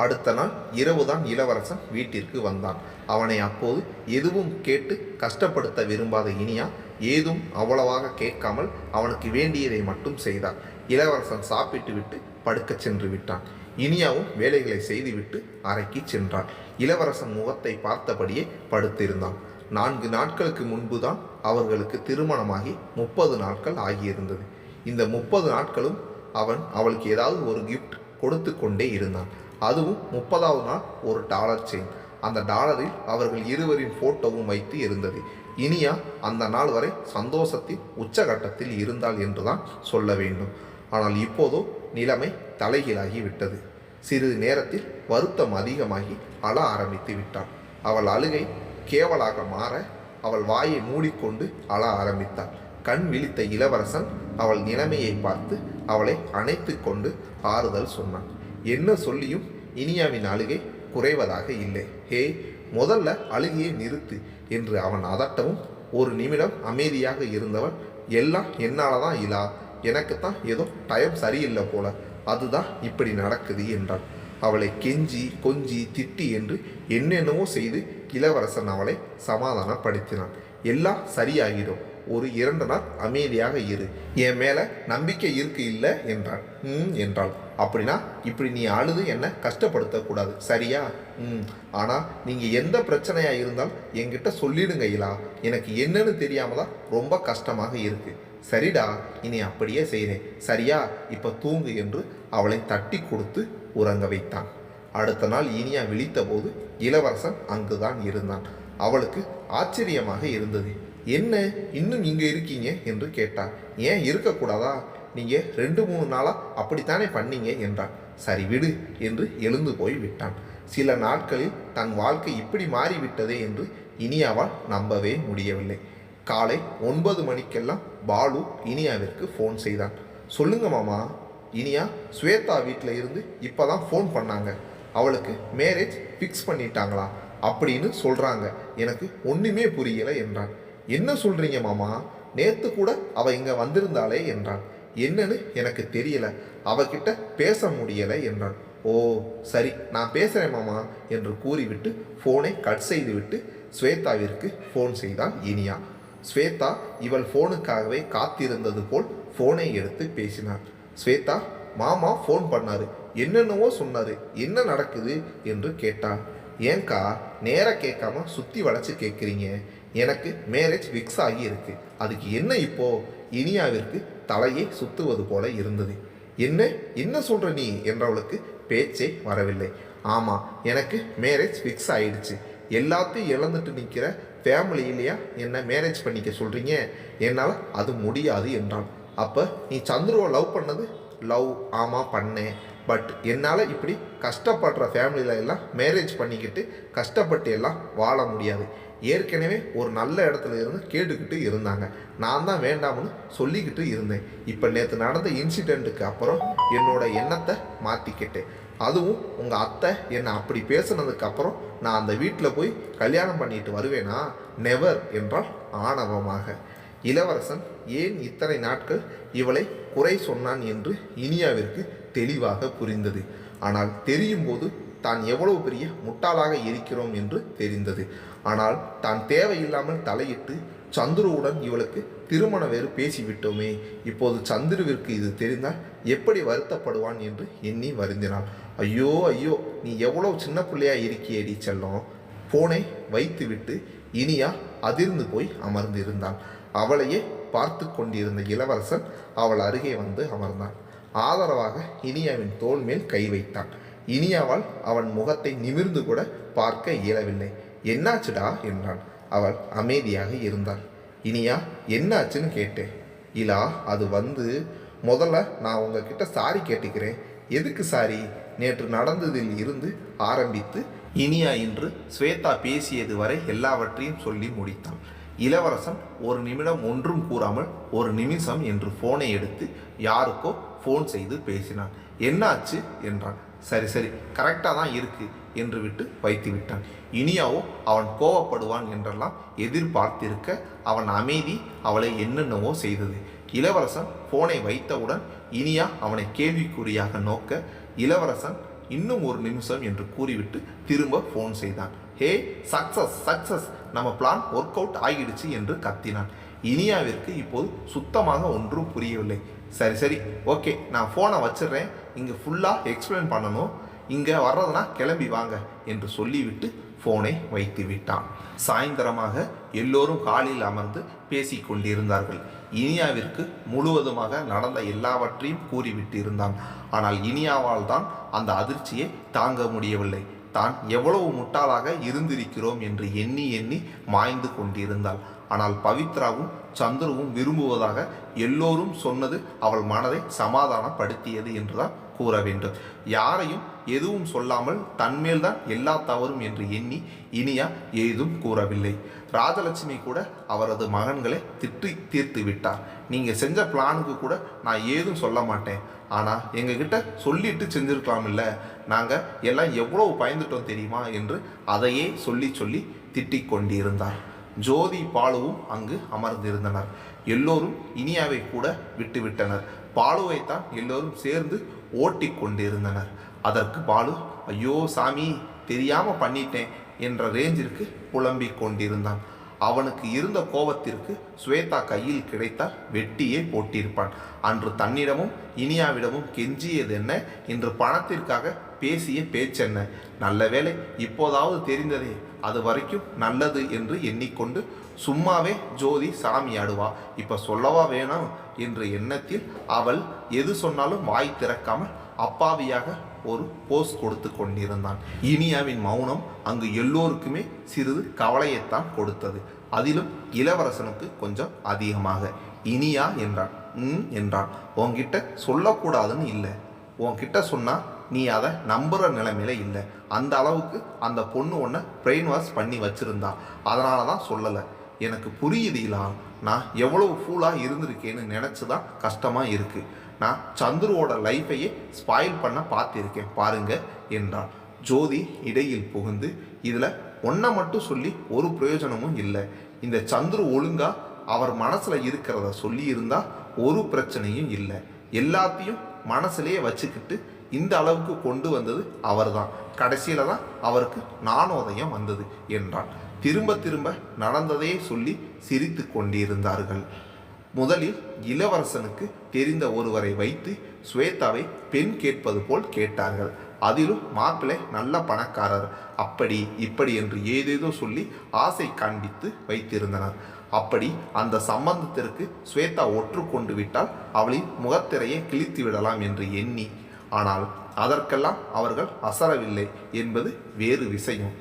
அடுத்த நாள் இரவுதான் இளவரசன் வீட்டிற்கு வந்தான். அவனை அப்போது எதுவும் கேட்டு கஷ்டப்படுத்த விரும்பாத இனியா ஏதும் அவ்வளவாக கேட்காமல் அவனுக்கு வேண்டியதை மட்டும் செய்தார். இளவரசன் சாப்பிட்டு விட்டு படுக்கச் சென்று விட்டான். இனியாவும் வேலைகளை செய்துவிட்டு அறைக்கு சென்றான். இளவரசன் முகத்தை பார்த்தபடியே படுத்திருந்தான். 4 நாட்களுக்கு முன்புதான் அவர்களுக்கு திருமணமாகி 30 நாட்கள் ஆகியிருந்தது. இந்த 30 நாட்களும் அவளுக்கு ஏதாவது ஒரு கிஃப்ட் கொடுத்து கொண்டே இருந்தான். அதுவும் 30வது நாள் ஒரு டாலர் செயின். அந்த டாலரில் அவர்கள் இருவரின் போட்டோவும் வைத்து இருந்தது. இனியா அந்த நாள் வரை சந்தோஷத்தின் உச்சகட்டத்தில் இருந்தாள் என்றுதான் சொல்ல வேண்டும். ஆனால் இப்போதோ நிலைமை தலைகீழாகி விட்டது. சிறிது நேரத்தில் வருத்தம் அதிகமாகி அழ ஆரம்பித்து விட்டாள். அவள் அழுகை கேவலாக மாற அவள் வாயை மூடிக்கொண்டு அழ ஆரம்பித்தாள். கண் விழித்த இளவரசன் அவள் நிலைமையை பார்த்து அவளை அணைத்து கொண்டு ஆறுதல் சொன்னான். என்ன சொல்லியும் இனியாவின் அழுகை குறைவதாக இல்லை. ஹே, முதல்ல அழுகையை நிறுத்து என்று அவன் அதட்டவும் ஒரு நிமிடம் அமைதியாக இருந்தவன், எல்லாம் என்னாலதான் இலா, எனக்குத்தான் ஏதோ டைம் சரியில்லை போல, அதுதான் இப்படி நடக்குது என்றாள். அவளை கெஞ்சி கொஞ்சி திட்டி என்று என்னென்னவோ செய்து இளவரசன் அவளை சமாதானப்படுத்தினான். எல்லாம் சரியாகிடும், ஒரு 2 நாள் அமைதியாக இரு, என் மேலே நம்பிக்கை இருக்கு இல்லை என்றாள். என்றாள். அப்படின்னா இப்படி நீ அழுது என்ன கஷ்டப்படுத்தக்கூடாது, சரியா? ஆனால் நீங்கள் எந்த பிரச்சனையாக இருந்தாலும் என்கிட்ட சொல்லிடுங்க இலா, எனக்கு என்னன்னு தெரியாம தான் ரொம்ப கஷ்டமாக இருக்கு. சரிடா, இனி அப்படியே செய்கிறேன், சரியா? இப்போ தூங்கு என்று அவளை தட்டி கொடுத்து உறங்க வைத்தான். அடுத்த நாள் இனியா விழித்த போது இளவரசன் அங்குதான் இருந்தான். அவளுக்கு ஆச்சரியமாக இருந்தது. என்ன, இன்னும் இங்கே இருக்கீங்க என்று கேட்டார். ஏன் இருக்கக்கூடாதா? நீங்கள் 2-3 நாளாக அப்படித்தானே பண்ணீங்க என்றான். சரி விடு என்று எழுந்து போய் விட்டான். சில நாட்களில் தன் வாழ்க்கை இப்படி மாறிவிட்டதே என்று இனியாவால் நம்பவே முடியவில்லை. காலை 9 மணிக்கெல்லாம் பாலு இனியாவிற்கு ஃபோன் செய்தான். சொல்லுங்க மாமா, இனியா ஸ்வேதா வீட்டில் இருந்து இப்போ தான் ஃபோன் பண்ணாங்க. அவளுக்கு மேரேஜ் ஃபிக்ஸ் பண்ணிட்டாங்களா அப்படின்னு சொல்கிறாங்க. எனக்கு ஒன்றுமே புரியலை என்றான். என்ன சொல்கிறீங்க மாமா? நேற்று கூட அவள் இங்கே வந்திருந்தாளே என்றான். என்னன்னு எனக்கு தெரியல, அவகிட்ட பேச முடியலை என்றான். ஓ சரி, நான் பேசுகிறேன் மாமா என்று கூறிவிட்டு ஃபோனை கட் செய்துவிட்டு ஸ்வேதாவிற்கு ஃபோன் செய்தான் இனியா. ஸ்வேதா இவள் ஃபோனுக்காகவே காத்திருந்தது போல் ஃபோனை எடுத்து பேசினார். ஸ்வேதா, மாமா ஃபோன் பண்ணாரு, என்னென்னவோ சொன்னார், என்ன நடக்குது என்று கேட்டான். ஏங்கா நேராக கேட்காம சுற்றி வளைச்சி கேட்குறீங்க? எனக்கு மேரேஜ் ஃபிக்ஸ் ஆகி இருக்கு, அதுக்கு என்ன இப்போ? இனியாவிற்கு தலையை சுற்றுவது போல இருந்தது. என்ன என்ன சொல்கிற நீ என்றவளுக்கு பேச்சே வரவில்லை. ஆமாம், எனக்கு மேரேஜ் ஃபிக்ஸ் ஆகிடுச்சு. எல்லாத்தையும் இழந்துட்டு நிற்கிற ஃபேமிலியிலையா என்ன மேரேஜ் பண்ணிக்க சொல்கிறீங்க? என்னால் அது முடியாது என்றான். அப்போ நீ சந்துருவை லவ் பண்ணது? லவ் ஆமாம் பண்ணேன், பட் என்னால் இப்படி கஷ்டப்படுற ஃபேமிலியில எல்லாம் மேரேஜ் பண்ணிக்கிட்டு கஷ்டப்பட்டு எல்லாம் வாழ முடியாது. ஏற்கனவே ஒரு நல்ல இடத்துல இருந்து கேட்டுக்கிட்டு இருந்தாங்க, நான் தான் வேண்டாம்னு சொல்லிக்கிட்டு இருந்தேன். இப்போ நேற்று நடந்த இன்சிடெண்ட்டுக்கு அப்புறம் என்னோட எண்ணத்தை மாற்றிக்கிட்டேன். அதுவும் உங்கள் அத்தை என்னை அப்படி பேசுனதுக்கு அப்புறம் நான் அந்த வீட்டில் போய் கல்யாணம் பண்ணிட்டு வருவேனா? நெவர் என்றால் ஆணவமாக. இளவரசன் ஏன் இத்தனை நாட்கள் இவளை குறை சொன்னான் என்று இனியாவிற்கு தெளிவாக புரிந்தது. ஆனால் தெரியும் போது தான் எவ்வளவு பெரிய முட்டாளாக இருக்கிறோம் என்று தெரிந்தது. ஆனால் தான் தேவையில்லாமல் தலையிட்டு சந்துருவுடன் இவளுக்கு திருமணம் வேறு பேசிவிட்டோமே, இப்போது சந்துருவிற்கு இது தெரிந்தால் எப்படி வருத்தப்படுவான் என்று எண்ணி வருந்தினாள். ஐயோ ஐயோ, நீ எவ்வளவு சின்ன பிள்ளையா இருக்கியேடி செல்லம். போனை வைத்துவிட்டு இனியா அதிர்ந்து போய் அமர்ந்திருந்தான். அவளையே பார்த்து கொண்டிருந்த இளவரசன் அவள் அருகே வந்து அமர்ந்தான். ஆதரவாக இனியாவின் தோள் மேல் கை வைத்தான். இனியாவால் அவன் முகத்தை நிமிர்ந்து கூட பார்க்க இயலவில்லை. என்னாச்சுடா என்றான். அவள் அமைதியாக இருந்தாள். இனியா, என்னாச்சுன்னு கேட்டேன். இலா, அது முதல்ல நான் உங்ககிட்ட சாரி கேட்டுக்கிறேன். எதுக்கு சாரி? நேற்று நடந்ததில் இருந்து ஆரம்பித்து இனியா இன்று ஸ்வேதா பேசியது வரை எல்லாவற்றையும் சொல்லி முடித்தான். இளவரசன் ஒரு நிமிடம் ஒன்றும் கூறாமல் 1 நிமிஷம் என்று ஃபோனை எடுத்து யாருக்கோ ஃபோன் செய்து பேசினான். என்னாச்சு என்றான். சரி சரி, கரெக்டாக தான் இருக்கு என்று விட்டு வைத்து விட்டான். இனியாவோ அவன் கோவப்படுவான் என்றெல்லாம் எதிர்பார்த்திருக்க அவன் அமைதி அவளை என்னென்னவோ செய்தது. இளவரசன் ஃபோனை வைத்தவுடன் இனியா அவனை கேள்விக்குறியாக நோக்க இளவரசன் இன்னும் ஒரு நிமிஷம் என்று கூறிவிட்டு திரும்ப ஃபோன் செய்தான். ஹே, சக்சஸ் சக்சஸ், நம்ம பிளான் ஒர்க் அவுட் ஆகிடுச்சு என்று கத்தினான். இனியாவிற்கு இப்போது சுத்தமாக ஒன்றும் புரியவில்லை. சரி சரி, ஓகே, நான் ஃபோனை வச்சிடுறேன், இங்கே ஃபுல்லாக எக்ஸ்பிளைன் பண்ணணும், இங்கே வர்றதுனா கிளம்பி வாங்க என்று சொல்லிவிட்டு ஃபோனை வைத்து விட்டான். சாயந்தரமாக எல்லோரும் ஹாலில் அமர்ந்து பேசிக் கொண்டிருந்தார்கள். இனியாவிற்கு முழுவதுமாக நடந்த எல்லாவற்றையும் கூறிவிட்டு இருந்தான். ஆனால் இனியாவால் தான் அந்த அதிர்ச்சியை தாங்க முடியவில்லை. தான் எவ்வளவு முட்டாளாக இருந்திருக்கிறோம் என்று எண்ணி எண்ணி மாய்ந்து கொண்டிருந்தாள். ஆனால் பவித்ராவும் சந்துருவும் விரும்புவதாக எல்லோரும் சொன்னது அவள் மனதை சமாதானப்படுத்தியது என்றுதான் கூற வேண்டும். யாரையும் எதுவும் சொல்லாமல் தன்மேல்தான் எல்லா தவறும் என்று எண்ணி இனியா ஏதும் கூறவில்லை. ராஜலட்சுமி கூட அவரது மகன்களை திட்டி தீர்த்து விட்டார். நீங்கள் செஞ்ச பிளானுக்கு கூட நான் ஏதும் சொல்ல மாட்டேன், ஆனால் எங்ககிட்ட சொல்லிட்டு செஞ்சுருக்கலாம் இல்லை, நாங்கள் எல்லாம் எவ்வளவு பயந்துட்டோம் தெரியுமா என்று அதையே சொல்லி சொல்லி திட்டிக் கொண்டிருந்தார். ஜோதி பாலுவும் அங்கு அமர்ந்திருந்தனர். எல்லோரும் இனியாவை கூட விட்டுவிட்டனர். பாலுவைத்தான் எல்லோரும் சேர்ந்து ஓட்டி கொண்டிருந்தனர். அதற்கு பாலு, ஐயோ சாமி, தெரியாம பண்ணிட்டேன் என்ற ரேஞ்சிற்கு புலம்பிக் கொண்டிருந்தான். அவனுக்கு இருந்த கோபத்திற்கு ஸ்வேதா கையில் கிடைத்தால் வெட்டியே போட்டிருப்பான். அன்று தன்னிடமும் இனியாவிடமும் கெஞ்சியது என்ன, இன்று பணத்திற்காக பேசிய பேச்சென்ன? நல்ல வேளை இப்போதாவது தெரிந்ததே, அது வரைக்கும் நல்லது என்று எண்ணிக்கொண்டு சும்மாவே ஜோதி சாமி ஆடுவா, இப்ப சொல்லவா வேணும் என்ற எண்ணத்தில் அவள் எது சொன்னாலும் வாய் திறக்காமல் அப்பாவியாக ஒரு போஸ் கொடுத்து கொண்டிருந்தான். இனியாவின் மௌனம் அங்கு எல்லோருக்குமே சிறிது கவலையைத்தான் கொடுத்தது. அதிலும் இளவரசனுக்கு கொஞ்சம் அதிகமாக. இனியா என்றான். என்றான். உன்கிட்ட சொல்லக்கூடாதுன்னு இல்லை, உன்கிட்ட சொன்னா நீ அதை நம்புகிற நிலைமையில இல்லை. அந்த அளவுக்கு அந்த பொண்ணு ஒன்றை பிரெயின் வாஷ் பண்ணி வச்சுருந்தா, அதனால தான் சொல்லலை. எனக்கு புரியுதுலா, நான் எவ்வளவு ஃபூலாக இருந்திருக்கேன்னு நினச்சி தான் கஷ்டமாக இருக்குது. நான் சந்துருவோட லைஃபையே ஸ்பாயில் பண்ண பார்த்திருக்கேன் பாருங்க என்றான். ஜோதி இடையில் புகுந்து, இதில் ஒன்றை மட்டும் சொல்லி ஒரு பிரயோஜனமும் இல்லை. இந்த சந்துரு ஒழுங்கா அவர் மனசில் இருக்கிறத சொல்லி இருந்தால் ஒரு பிரச்சனையும் இல்லை. எல்லாத்தையும் மனசுலேயே வச்சுக்கிட்டு இந்த அளவுக்கு கொண்டு வந்தது அவர்தான். கடைசியில தான் அவருக்கு நாணோதயம் வந்தது என்றான். திரும்ப திரும்ப நடந்ததையே சொல்லி சிரித்து கொண்டிருந்தார்கள். முதலில் இளவரசனுக்கு தெரிந்த ஒருவரை வைத்து ஸ்வேதாவை பெண் கேட்பது போல் கேட்டார்கள். அதிலும் மாப்பிள்ளை நல்ல பணக்காரர், அப்படி இப்படி என்று ஏதேதோ சொல்லி ஆசை காண்பித்து வைத்திருந்தனர். அப்படி அந்த சம்பந்தத்திற்கு ஸ்வேதா ஒற்றுக்கொண்டு விட்டால் அவளின் முகத்திரையை கிழித்து விடலாம் என்று எண்ணி, ஆனால் அதற்கெல்லாம் அவர்கள் அசரவில்லை என்பது வேறு விஷயம்.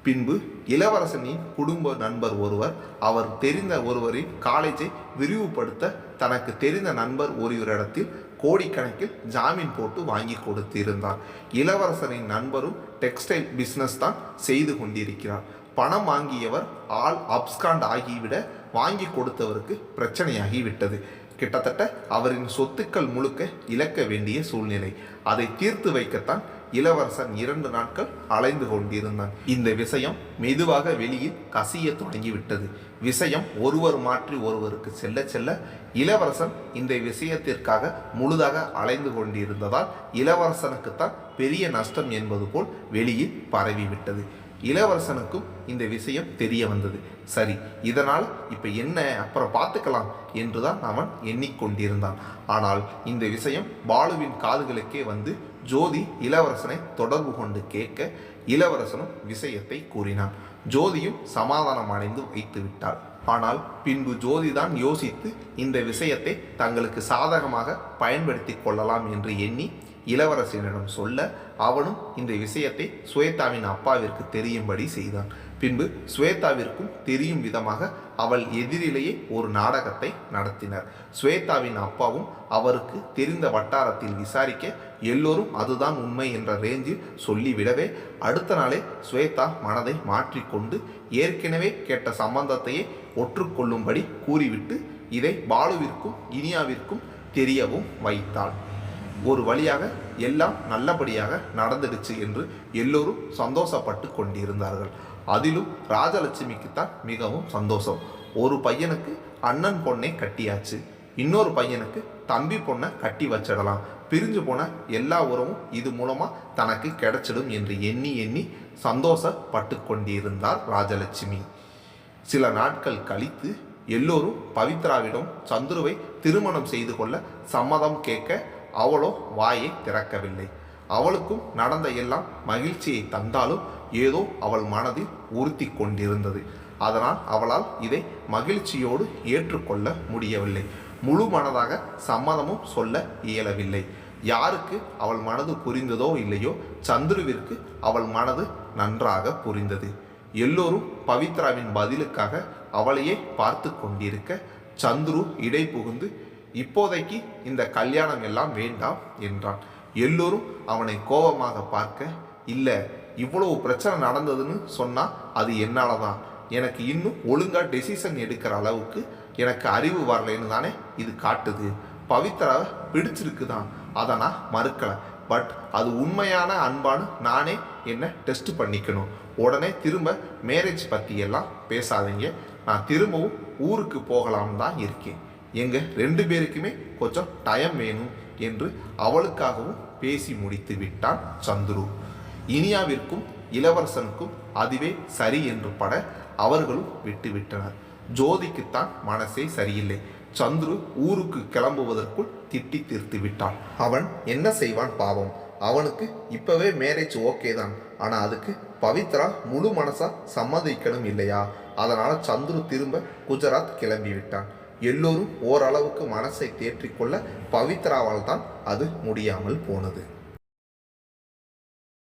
பின்பு இளவரசனின் குடும்ப நண்பர் ஒருவர் அவர் தெரிந்த ஒருவரின் காலேஜை விரிவுபடுத்த தனக்கு தெரிந்த நண்பர் ஒருவரிடத்தில் கோடிக்கணக்கில் ஜாமீன் போட்டு வாங்கி கொடுத்திருந்தார். இளவரசனின் நண்பரும் டெக்ஸ்டைல் பிஸ்னஸ் தான் செய்து கொண்டிருக்கிறார். பணம் வாங்கியவர் ஆள் அப்ஸ்காண்ட் ஆகிவிட வாங்கி கொடுத்தவருக்கு பிரச்சனையாகிவிட்டது. கிட்டத்தட்ட அவரின் சொத்துக்கள் முழுக்க இழக்க வேண்டிய சூழ்நிலை. அதை தீர்த்து வைக்கத்தான் இளவரசன் 2 நாட்கள் அலைந்து கொண்டிருந்தான். இந்த விஷயம் மெதுவாக வெளியில் கசிய தொடங்கிவிட்டது. விஷயம் ஒருவர் மாற்றி ஒருவருக்கு செல்ல செல்ல இளவரசன் இந்த விஷயத்திற்காக முழுதாக அலைந்து கொண்டிருந்ததால் இளவரசனுக்குத்தான் பெரிய நஷ்டம் என்பது போல் வெளியில் பரவிவிட்டது. இளவரசனுக்கும் இந்த விஷயம் தெரிய வந்தது. சரி, இதனால் இப்போ என்ன, அப்புறம் பார்த்துக்கலாம் என்றுதான் அவன் எண்ணிக்கொண்டிருந்தான். ஆனால் இந்த விஷயம் பாலுவின் காதுகளுக்கே வந்து ஜோதி இளவரசனை தொடர்பு கொண்டு கேட்க இளவரசனும் விஷயத்தை கூறினான். ஜோதியும் சமாதானம் அடைந்து வைத்து விட்டாள். ஆனால் பின்பு ஜோதிதான் யோசித்து இந்த விஷயத்தை தங்களுக்கு சாதகமாக பயன்படுத்தி கொள்ளலாம் என்று எண்ணி இளவரசனிடம் சொல்ல அவனும் இந்த விஷயத்தை ஸ்வேதாவின் அப்பாவிற்கு தெரியும்படி செய்தான். பின்பு ஸ்வேதாவிற்கும் தெரியும் விதமாக அவள் எதிரிலேயே ஒரு நாடகத்தை நடத்தினர். ஸ்வேதாவின் அப்பாவும் அவருக்கு தெரிந்த வட்டாரத்தில் விசாரிக்க எல்லோரும் அதுதான் உண்மை என்ற ரேஞ்சில் சொல்லிவிடவே அடுத்த நாளே ஸ்வேதா மனதை மாற்றிக்கொண்டு ஏற்கனவே கேட்ட சம்பந்தத்தையே ஒற்றுக்கொள்ளும்படி கூறிவிட்டு இதை பாலுவிற்கும் இனியாவிற்கும் தெரியவும் வைத்தாள். ஒரு வழியாக எல்லாம் நல்லபடியாக நடந்துடுச்சு என்று எல்லோரும் சந்தோஷப்பட்டு கொண்டிருந்தார்கள். அதிலும் ராஜலட்சுமிக்குத்தான் மிகவும் சந்தோஷம். ஒரு பையனுக்கு அண்ணன் பொண்ணை கட்டியாச்சு, இன்னொரு பையனுக்கு தம்பி பொண்ணை கட்டி வச்சிடலாம், பிரிஞ்சு போன எல்லா உறவும் இது மூலமா தனக்கு கிடைச்சிடும் என்று எண்ணி எண்ணி சந்தோஷப்பட்டு கொண்டிருந்தார் ராஜலட்சுமி. சில நாட்கள் கழித்து எல்லோரும் பவித்ராவிடம் சந்துருவை திருமணம் செய்து கொள்ள சம்மதம் கேட்க அவளோ வாயை திறக்கவில்லை. அவளுக்கும் நடந்த எல்லாம் மகிழ்ச்சியை தந்தாலும் ஏதோ அவள் மனதில் உறுத்தி கொண்டிருந்தது. அதனால் அவளால் இதை மகிழ்ச்சியோடு ஏற்றுக்கொள்ள முடியவில்லை. முழு மனதாக சம்மதமும் சொல்ல இயலவில்லை. யாருக்கு அவள் மனது புரிந்ததோ இல்லையோ, சந்துருவிற்கு அவள் மனது நன்றாக புரிந்தது. எல்லோரும் பவித்ராவின் பதிலுக்காக அவளையே பார்த்து கொண்டிருக்க சந்துரு இடை புகுந்து, இப்போதைக்கு இந்த கல்யாணம் எல்லாம் வேண்டாம் என்றான். எல்லோரும் அவனை கோபமாக பார்க்க, இல்லை, இவ்வளவு பிரச்சனை நடந்ததுன்னு சொன்னால் அது என்னால தான். எனக்கு இன்னும் ஒழுங்காக டெசிஷன் எடுக்கிற அளவுக்கு எனக்கு அறிவு வரலைன்னு தானே இது காட்டுது. பவித்ராவை பிடிச்சிருக்கு தான், அதை நான் மறுக்கலை. பட் அது உண்மையான அன்பானு நானே என்னை டெஸ்ட் பண்ணிக்கணும். உடனே திரும்ப மேரேஜ் பற்றியெல்லாம் பேசாதீங்க. நான் திரும்பவும் ஊருக்கு போகலாம் தான் இருக்கேன். எங்கள் 2 பேருக்குமே கொஞ்சம் டைம் வேணும் என்று அவளுக்காகவும் பேசி முடித்து விட்டான் சந்துரு. இனியாவிற்கும் இளவரசனுக்கும் அதுவே சரி என்று பட அவர்களும் விட்டுவிட்டனர். ஜோதிக்குத்தான் மனசே சரியில்லை. சந்துரு ஊருக்கு கிளம்புவதற்குள் திட்டி தீர்த்து விட்டான். அவன் என்ன செய்வான் பாவம். அவனுக்கு இப்பவே மேரேஜ் ஓகே தான். ஆனால் அதுக்கு பவித்ரா முழு மனசா சம்மதிக்கணும் இல்லையா? அதனால சந்துரு திரும்ப குஜராத் கிளம்பி விட்டான். எல்லோரும் ஓரளவுக்கு மனசை தேற்றிக்கொள்ள பவித்ராவால் தான் அது முடியாமல் போனது.